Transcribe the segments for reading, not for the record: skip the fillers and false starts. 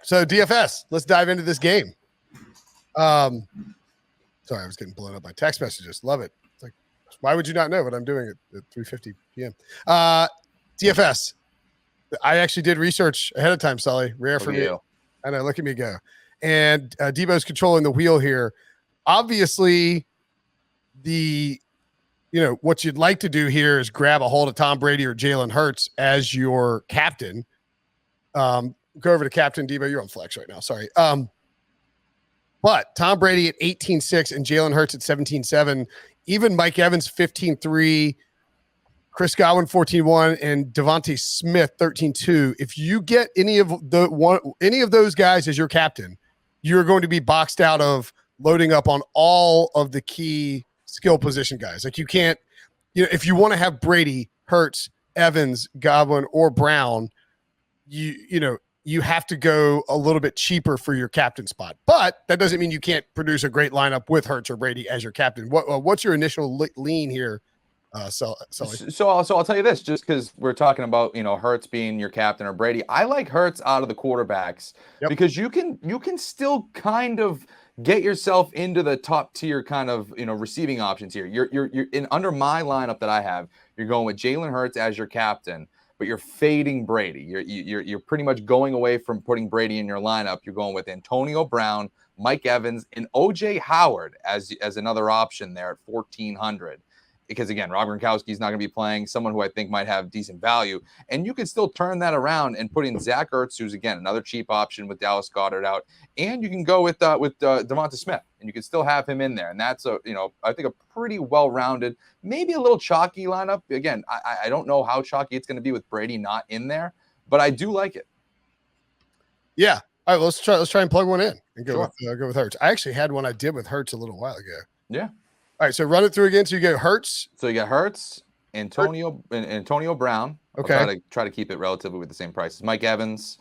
So DFS, let's dive into this game. Sorry, I was getting blown up by text messages. Love it. It's like, why would you not know what I'm doing at 3:50 p.m.? DFS. I actually did research ahead of time, Sully. Rare for me. I know. Look at me go. And Debo's controlling the wheel here. Obviously, what you'd like to do here is grab a hold of Tom Brady or Jalen Hurts as your captain. Go over to Captain Debo. You're on flex right now. Sorry. But Tom Brady at 18-6 and Jalen Hurts at 17-7. Even Mike Evans 15-3. Chris Godwin 14-1 and Devontae Smith 13-2. If you get any of those guys as your captain, you're going to be boxed out of loading up on all of the key skill position guys. Like you can't, if you want to have Brady, Hurts, Evans, Godwin, or Brown, you have to go a little bit cheaper for your captain spot. But that doesn't mean you can't produce a great lineup with Hurts or Brady as your captain. What's your initial lean here? So I'll tell you this, just because we're talking about Hurts being your captain or Brady. I like Hurts out of the quarterbacks because you can still kind of get yourself into the top tier kind of receiving options here. You're in under my lineup that I have. You're going with Jalen Hurts as your captain, but you're fading Brady. You're pretty much going away from putting Brady in your lineup. You're going with Antonio Brown, Mike Evans, and OJ Howard as another option there at 1,400. Because, again, Rob Gronkowski's not going to be playing, someone who I think might have decent value. And you can still turn that around and put in Zach Ertz, who's, again, another cheap option with Dallas Goedert out. And you can go with Devonta Smith, and you can still have him in there. And that's, I think a pretty well-rounded, maybe a little chalky lineup. Again, I don't know how chalky it's going to be with Brady not in there, but I do like it. Yeah. All right, let's try and plug one in and go with Hurts. I actually had one I did with Hurts a little while ago. Yeah. All right, so run it through again. So you go Hurts. So you got Hurts, Antonio Brown. Okay. I'll try to keep it relatively with the same prices. Mike Evans.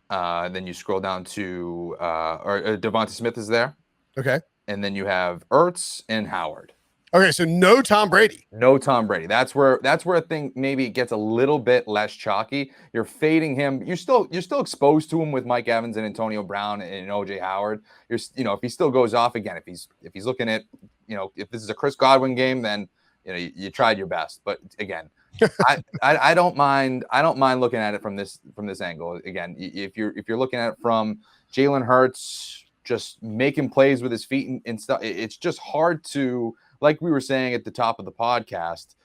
Then you scroll down to or Devonta Smith is there. Okay. And then you have Ertz and Howard. Okay, so no Tom Brady. No Tom Brady. That's where I think maybe it gets a little bit less chalky. You're fading him. You're still exposed to him with Mike Evans and Antonio Brown and OJ Howard. If he still goes off again, if he's looking at, if this is a Chris Godwin game, then you tried your best. But again, I don't mind looking at it from this angle. Again, if you're looking at it from Jalen Hurts just making plays with his feet and stuff, it's just hard to. Like we were saying at the top of the podcast,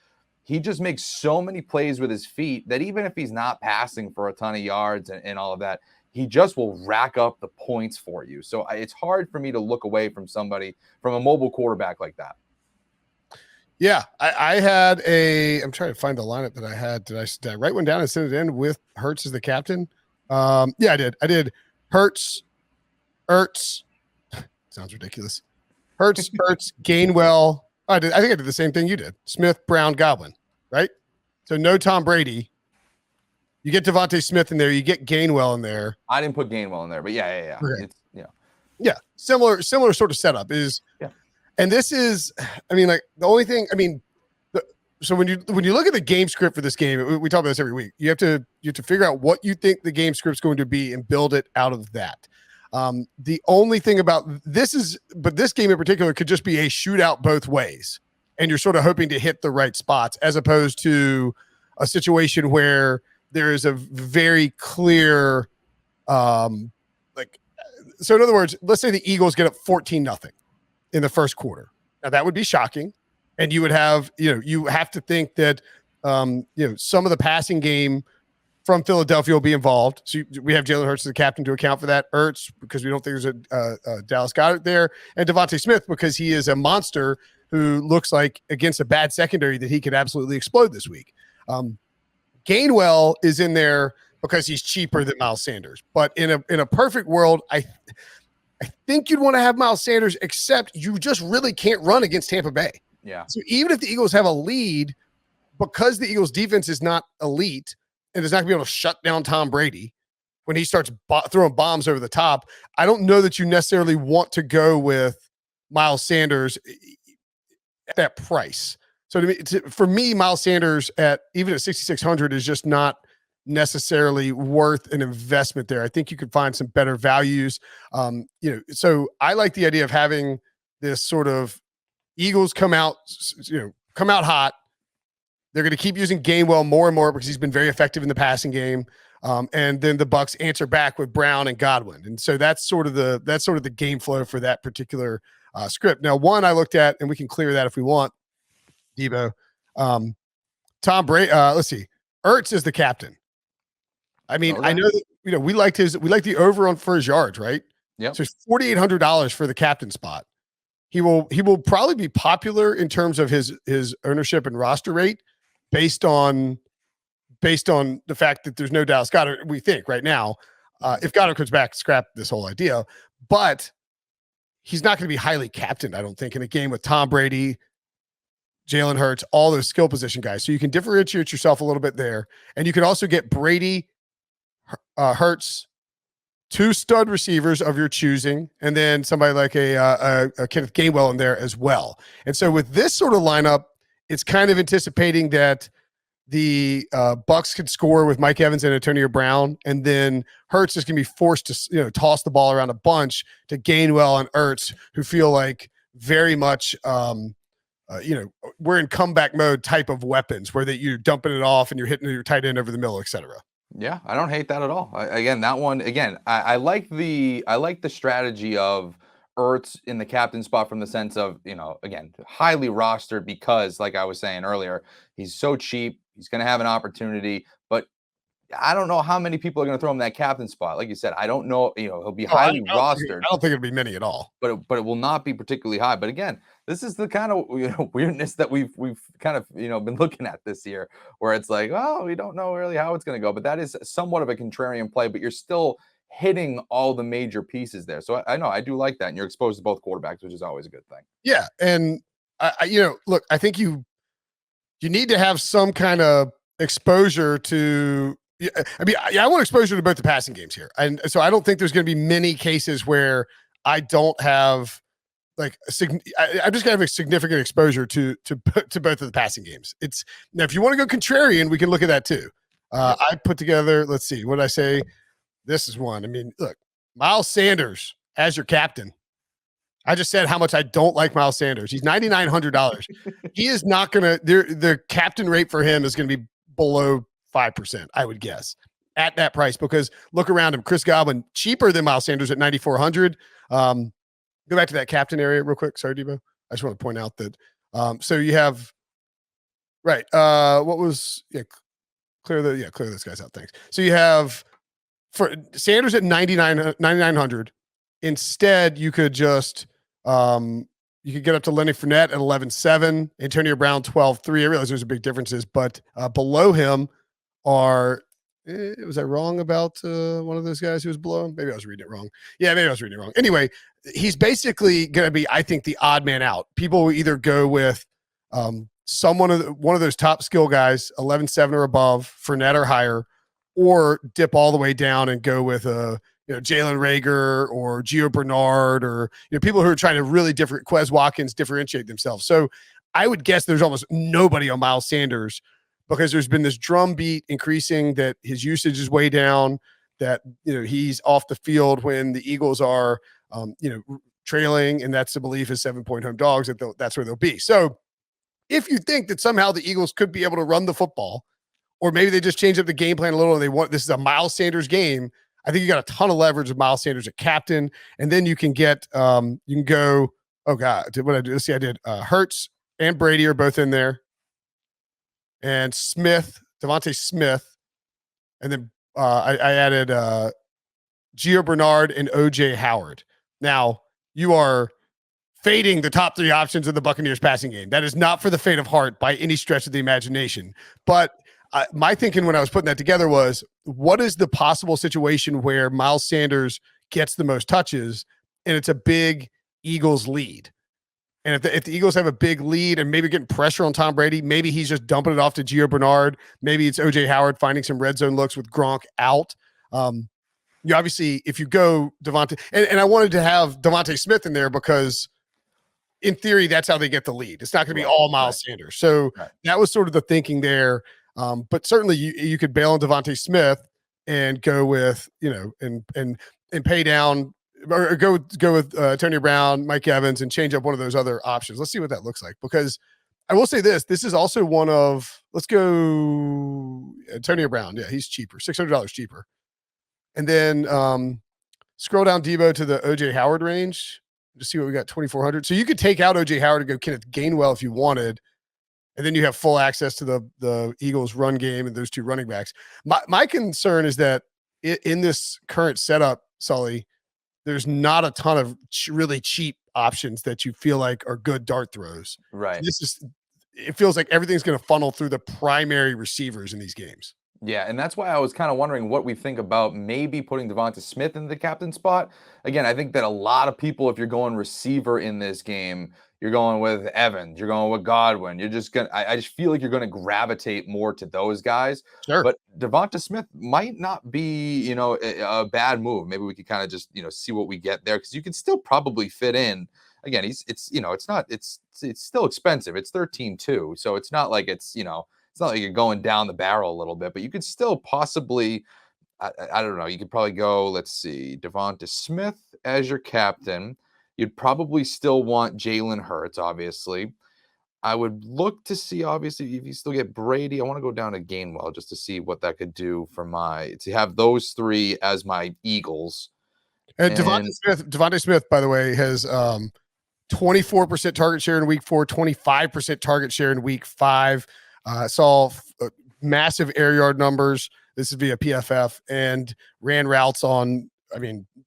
he just makes so many plays with his feet that even if he's not passing for a ton of yards and all of that, he just will rack up the points for you. So it's hard for me to look away from a mobile quarterback like that. Yeah, I had I'm trying to find the lineup that I had. Did I write one down and send it in with Hurts as the captain? Yeah, I did. I did Hurts, Ertz. Sounds ridiculous. Hurts, Gainwell. I think I did the same thing you did. Smith, Brown, Godwin, right? So no Tom Brady. You get Devontae Smith in there. You get Gainwell in there. I didn't put Gainwell in there, but yeah. Okay. Yeah. Similar sort of setup is. Yeah. And this is, the only thing. So when you look at the game script for this game, we talk about this every week. You have to figure out what you think the game script's going to be and build it out of that. The only thing about this game in particular could just be a shootout both ways. And you're sort of hoping to hit the right spots as opposed to a situation where there is a very clear, so in other words, let's say the Eagles get up 14-0 in the first quarter. Now that would be shocking. And you would have, you have to think that, some of the passing game from Philadelphia will be involved. So we have Jalen Hurts as the captain to account for that. Ertz, because we don't think there's a Dallas Goedert there. And Devontae Smith, because he is a monster who looks like against a bad secondary that he could absolutely explode this week. Gainwell is in there because he's cheaper than Miles Sanders. But in a perfect world, I think you'd want to have Miles Sanders, except you just really can't run against Tampa Bay. Yeah. So even if the Eagles have a lead, because the Eagles defense is not elite, and is not going to be able to shut down Tom Brady when he starts throwing bombs over the top, I don't know that you necessarily want to go with Miles Sanders at that price. So for me, Miles Sanders even at 6,600 is just not necessarily worth an investment there. I think you could find some better values. So I like the idea of having this sort of Eagles come out hot. They're going to keep using Gainwell more and more because he's been very effective in the passing game. And then the Bucs answer back with Brown and Godwin. And so that's sort of the game flow for that particular script. Now, one I looked at, and we can clear that if we want, Debo. Tom Brady, let's see. Ertz is the captain. I mean, I know that, we like the over on for his yards, right? Yeah. So it's $4,800 for the captain spot. He will probably be popular in terms of his ownership and roster rate based on the fact that there's no Dallas Goedert, we think right now. If Goddard comes back, scrap this whole idea. But he's not going to be highly captained, I don't think, in a game with Tom Brady, Jalen Hurts, all those skill position guys. So you can differentiate yourself a little bit there. And you can also get Brady, Hurts, 2 stud receivers of your choosing, and then somebody like a Kenneth Gainwell in there as well. And so with this sort of lineup, it's kind of anticipating that the Bucs could score with Mike Evans and Antonio Brown, and then Hurts is going to be forced to toss the ball around a bunch to Gainwell and Ertz, who feel like very much we're in comeback mode type of weapons where that you're dumping it off and you're hitting your tight end over the middle, etc. Yeah, I don't hate that at all. I like the strategy of Ertz in the captain spot from the sense of, again, highly rostered because, like I was saying earlier, he's so cheap. He's going to have an opportunity, but I don't know how many people are going to throw him that captain spot. Like you said, I don't know. He'll be highly rostered. I don't think it'll be many at all. But it will not be particularly high. But again, this is the kind of weirdness that we've kind of been looking at this year, where it's like, oh, we don't know really how it's going to go. But that is somewhat of a contrarian play. But you're still hitting all the major pieces there. So I know I do like that, and you're exposed to both quarterbacks, which is always a good thing. Yeah, and look, I think you need to have some kind of exposure to. I want exposure to both the passing games here, and so I don't think there's going to be many cases where I don't have I'm just going to have a significant exposure to both of the passing games. It's now if you want to go contrarian, we can look at that too. I put together. Let's see, what did I say? This is one. I mean, look, Miles Sanders as your captain. I just said how much I don't like Miles Sanders. He's $9,900. He is not going to. The captain rate for him is going to be below 5%, I would guess, at that price, because look around him. Chris Godwin, cheaper than Miles Sanders at $9,400. Go back to that captain area real quick. Sorry, Debo. I just want to point out that. So you have, right. Clear those guys out. Thanks. So you have for Sanders at $9,900. Instead, you could just, you could get up to Lenny Fournette at 11.7, Antonio Brown 12.3. I realize there's a big differences, but below him are, was I wrong about one of those guys who was below him? Maybe I was reading it wrong. Yeah, maybe I was reading it wrong. Anyway, he's basically going to be, I think, the odd man out. People will either go with one of those top skill guys, 11.7 or above, Fournette or higher, or dip all the way down and go with Jalen Reagor or Gio Bernard, or people who are trying to really Quez Watkins differentiate themselves. So I would guess there's almost nobody on Miles Sanders, because there's been this drumbeat increasing that his usage is way down, that he's off the field when the Eagles are trailing, and that's the belief is 7-point home dogs, that's where they'll be. So if you think that somehow the Eagles could be able to run the football, or maybe they just change up the game plan a little and this is a Miles Sanders game, I think you got a ton of leverage with Miles Sanders at captain, and then you can get you can go. Oh God, what I do? Let's see, I did Hurts and Brady are both in there, and Devontae Smith, and then I added Gio Bernard and OJ Howard. Now you are fading the top 3 options of the Buccaneers passing game. That is not for the faint of heart by any stretch of the imagination, but. My thinking when I was putting that together was, what is the possible situation where Miles Sanders gets the most touches and it's a big Eagles lead? And if the Eagles have a big lead and maybe getting pressure on Tom Brady, maybe he's just dumping it off to Gio Bernard. Maybe it's OJ Howard finding some red zone looks with Gronk out. You obviously, if you go Devontae, and I wanted to have Devontae Smith in there because in theory, that's how they get the lead. It's not going to be all Miles Sanders. So that was sort of the thinking there. But certainly you could bail on Devontae Smith and go with, and pay down or go with Antonio Brown, Mike Evans, and change up one of those other options. Let's see what that looks like, because I will say this is also one of, let's go Antonio Brown. Yeah, he's cheaper, $600 cheaper. And then scroll down Debo to the OJ Howard range to see what we got, 2,400. So you could take out OJ Howard and go Kenneth Gainwell if you wanted. And then you have full access to the Eagles run game and those two running backs. My concern is that in this current setup, Sully, there's not a ton of really cheap options that you feel like are good dart throws. Right. It feels like everything's going to funnel through the primary receivers in these games. Yeah, and that's why I was kind of wondering what we think about maybe putting Devonta Smith in the captain spot. Again, I think that a lot of people, if you're going receiver in this game, you're going with Evans, you're going with Godwin. You're just going to, I just feel like you're going to gravitate more to those guys. Sure. But Devonta Smith might not be, a bad move. Maybe we could kind of just, see what we get there, because you can still probably fit in. Again, it's still expensive. It's 13-2. So it's not like it's not like you're going down the barrel a little bit, but you could still possibly, I don't know, you could probably go, let's see, Devonta Smith as your captain. You'd probably still want Jalen Hurts, obviously. I would look to see, obviously, if you still get Brady. I want to go down to Gainwell just to see what that could do for to have those three as my Eagles. And Devonta Smith, by the way, has 24% target share in week 4, 25% target share in week 5. Saw massive air yard numbers. This is via PFF, and ran routes on,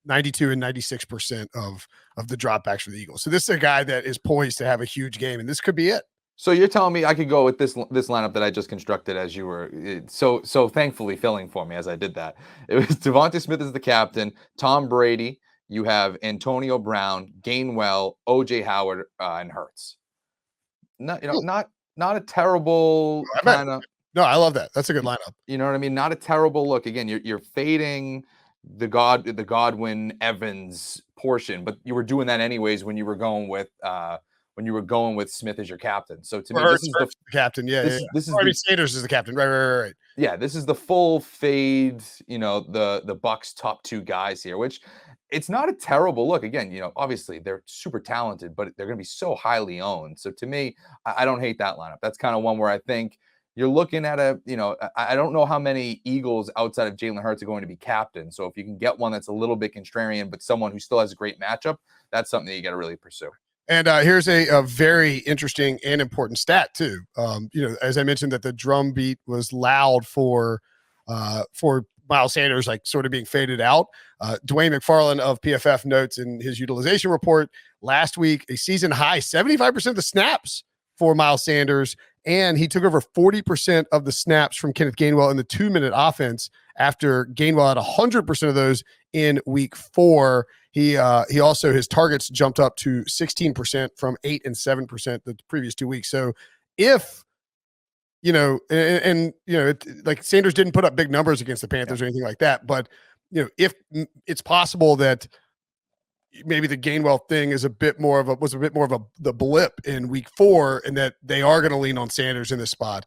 92 and 96% of the dropbacks for the Eagles. So this is a guy that is poised to have a huge game, and this could be it. So you're telling me I could go with this lineup that I just constructed as you were so thankfully filling for me as I did that. It was Devonta Smith as the captain, Tom Brady. You have Antonio Brown, Gainwell, OJ Howard, and Hurts. Not a terrible kind of. No, I love that. That's a good lineup. You know what I mean? Not a terrible look. Again, you're fading the Godwin Evans portion, but you were doing that anyways when you were going with Smith as your captain. So to me, this is the captain. This is Sanders is the captain. Right. Yeah, this is the full fade. The Bucs top 2 guys here, which it's not a terrible look. Again, obviously they're super talented, but they're going to be so highly owned. So to me, I don't hate that lineup. That's kind of one where I think you're looking at I don't know how many Eagles outside of Jalen Hurts are going to be captain. So if you can get one that's a little bit contrarian, but someone who still has a great matchup, that's something that you got to really pursue. And here's a very interesting and important stat too. As I mentioned, that the drum beat was loud for Miles Sanders, like sort of being faded out. Dwayne McFarland of PFF notes in his utilization report last week, a season high 75% of the snaps for Miles Sanders, and he took over 40% of the snaps from Kenneth Gainwell in the 2-minute offense after Gainwell had 100% of those in week 4. He also, his targets jumped up to 16% from 8 and 7% the previous 2 weeks. So if like Sanders didn't put up big numbers against the Panthers or anything like that, but if it's possible that maybe the Gainwell thing is a bit more of the blip in week 4, and that they are going to lean on Sanders in this spot.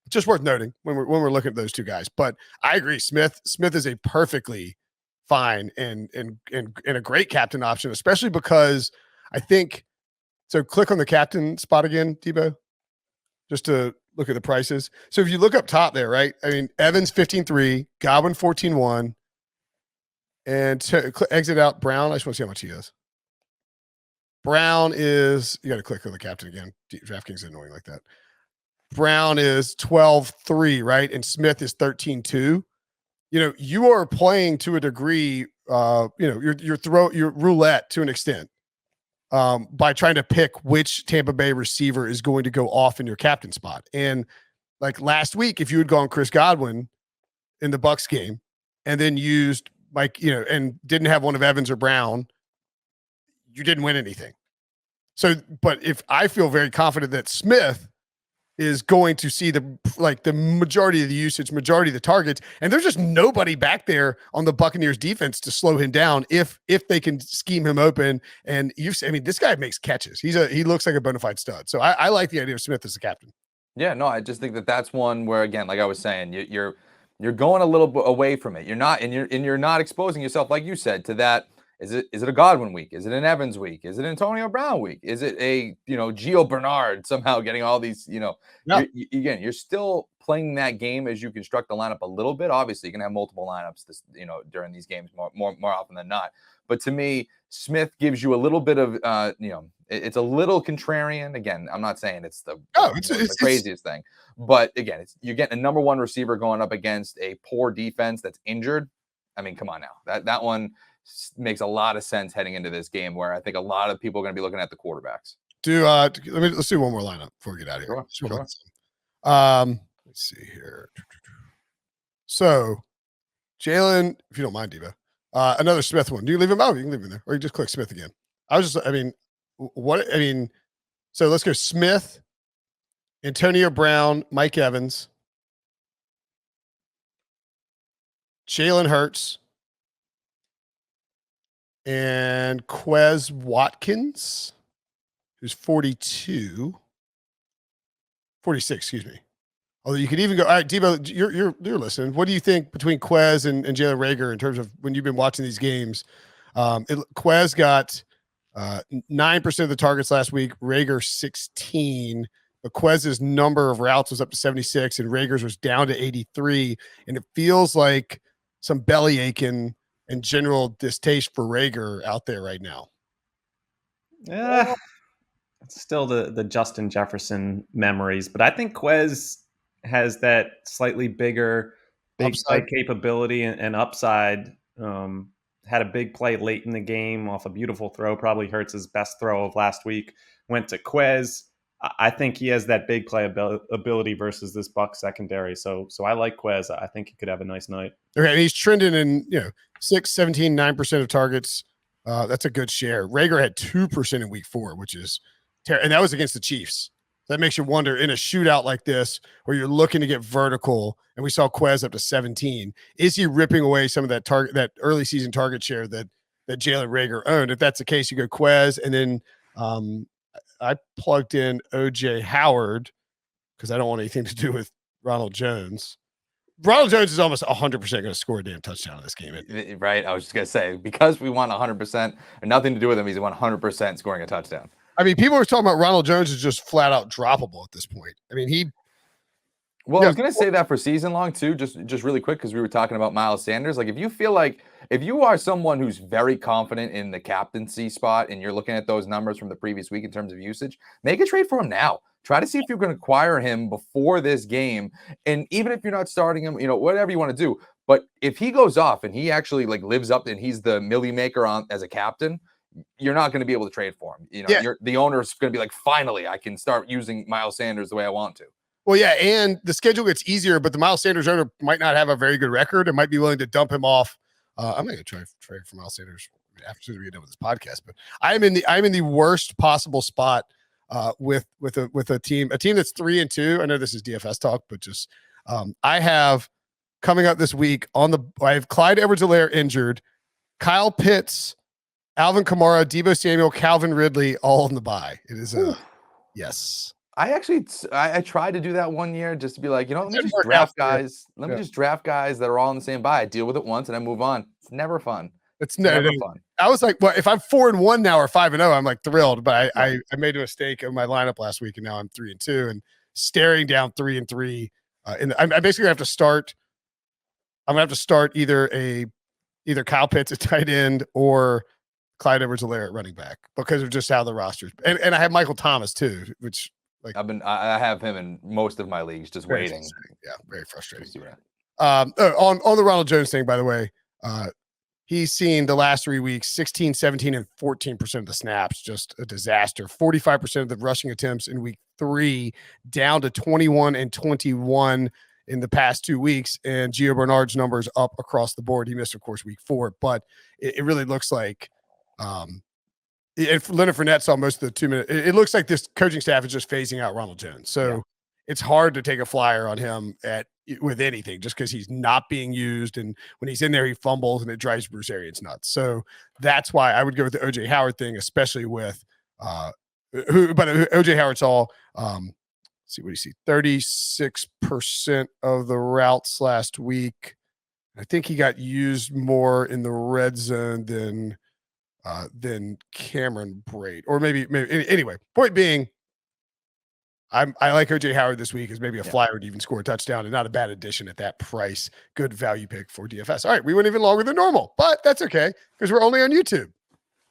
Just worth noting when we're looking at those two guys. But I agree, Smith is a perfectly fine and a great captain option, especially because I think so. Click on the captain spot again, Debo, just to look at the prices. So if you look up top there, right? Evans 15.3, Godwin 14.1. And to exit out Brown, I just want to see how much he is. Brown is, you got to click on the captain again. Draftkings is annoying like that. Brown is 12.3, right? And Smith is 13.2. You are playing to a degree, your roulette to an extent by trying to pick which Tampa Bay receiver is going to go off in your captain spot. And like last week, if you had gone Chris Godwin in the Bucs game and then used and didn't have one of Evans or Brown, you didn't win anything. So, but if I feel very confident that Smith is going to see the majority of the usage, majority of the targets, and there's just nobody back there on the Buccaneers defense to slow him down if they can scheme him open. And this guy makes catches. He looks like a bona fide stud. So I like the idea of Smith as the captain. Yeah, no, I just think that that's one where, again, like I was saying, you're going a little bit away from it. You're not, and you're not exposing yourself, like you said, to that. Is it a Godwin week? Is it an Evans week? Is it Antonio Brown week? Is it a Gio Bernard somehow getting all these? Yeah. Again, you're still playing that game as you construct the lineup a little bit. Obviously, you can have multiple lineups during these games more often than not. But to me, Smith gives you a little bit of it's a little contrarian. Again, I'm not saying it's the craziest thing, but again, you're getting a number one receiver going up against a poor defense that's injured. I mean, come on now. That one makes a lot of sense heading into this game, where I think a lot of people are going to be looking at the quarterbacks. Let's do one more lineup before we get out of here. Sure. Let's see here. So, Jalen, if you don't mind, Diva, another Smith one. Do you leave him out? You can leave him there, or you just click Smith again. So let's go Smith, Antonio Brown, Mike Evans, Jalen Hurts, and Quez Watkins, who's 46, excuse me. Although you could even go, all right, Debo, you're listening. What do you think between Quez and Jalen Reagor in terms of when you've been watching these games? Quez got 9% of the targets last week, Reagor 16. But Quez's number of routes was up to 76, and Reagor's was down to 83. And it feels like some belly aching and general distaste for Reagor out there right now. Yeah, it's still the Justin Jefferson memories, but I think Quez has that slightly bigger big play capability and upside. Had a big play late in the game off a beautiful throw, probably Hurts' his best throw of last week. Went to Quez. I think he has that big play ability versus this Bucs secondary. So I like Quez. I think he could have a nice night. Okay, and he's trending in 6, 17, 9% of targets. That's a good share. Reagor had 2% in week 4, which is terrible. And that was against the Chiefs. That makes you wonder, in a shootout like this where you're looking to get vertical, and we saw Quez up to 17, is he ripping away some of that early season target share that Jalen Reagor owned? If that's the case, you go Quez, and then I plugged in OJ Howard because I don't want anything to do with Ronald Jones. Ronald Jones is almost 100% going to score a damn touchdown in this game. Right. I was just going to say, because we want 100% and nothing to do with him, he's 100% scoring a touchdown. I mean, people are talking about Ronald Jones is just flat out droppable at this point. I mean, I was going to say that for season long too, just really quick, because we were talking about Miles Sanders. Like, if you are someone who's very confident in the captaincy spot and you're looking at those numbers from the previous week in terms of usage, make a trade for him now. Try to see if you can acquire him before this game. And even if you're not starting him, whatever you want to do. But if he goes off and he actually lives up and he's the millie maker as a captain, you're not going to be able to trade for him. The owner's going to be like, finally, I can start using Miles Sanders the way I want to. Well, yeah, and the schedule gets easier, but the Miles Sanders owner might not have a very good record and might be willing to dump him off. I'm not going to try trade for Miles Sanders after we get done with this podcast, but I'm in the worst possible spot with a team that's 3-2. I know this is DFS talk, but just I have coming up this week I have Clyde Edwards-Helaire injured, Kyle Pitts, Alvin Kamara, Deebo Samuel, Calvin Ridley, all in the bye. It is yes. I tried to do that one year just to be like, let me just draft guys. Let me just draft guys that are all in the same bye. I deal with it once and I move on. It's never fun. It's never fun. I was like, well, if I'm 4-1 now or 5-0, I'm like thrilled. But I made a mistake in my lineup last week, and now I'm 3-2 and staring down 3-3. I basically have to start. I'm gonna have to start either Kyle Pitts at tight end or Clyde Edwards-Helaire at running back because of just how the rosters. And I have Michael Thomas too, which I have him in most of my leagues, just waiting. Yeah, very frustrating. On the Ronald Jones thing, by the way, he's seen the last 3 weeks 16, 17, and 14% of the snaps. Just a disaster. 45% of the rushing attempts in week 3, down to 21 and 21 in the past 2 weeks. And Gio Bernard's numbers up across the board. He missed, of course, week 4, but it really looks like if Leonard Fournette saw most of the 2 minutes, it looks like this coaching staff is just phasing out Ronald Jones. So it's hard to take a flyer on him with anything just because he's not being used. And when he's in there, he fumbles and it drives Bruce Arians nuts. So that's why I would go with the OJ Howard thing, especially with OJ Howard saw see what do you see? 36% of the routes last week. I think he got used more in the red zone than Cameron Braid, or maybe anyway. Point being, I like OJ Howard this week as maybe a flyer to even score a touchdown, and not a bad addition at that price. Good value pick for DFS. All right, we went even longer than normal, but that's okay because we're only on YouTube.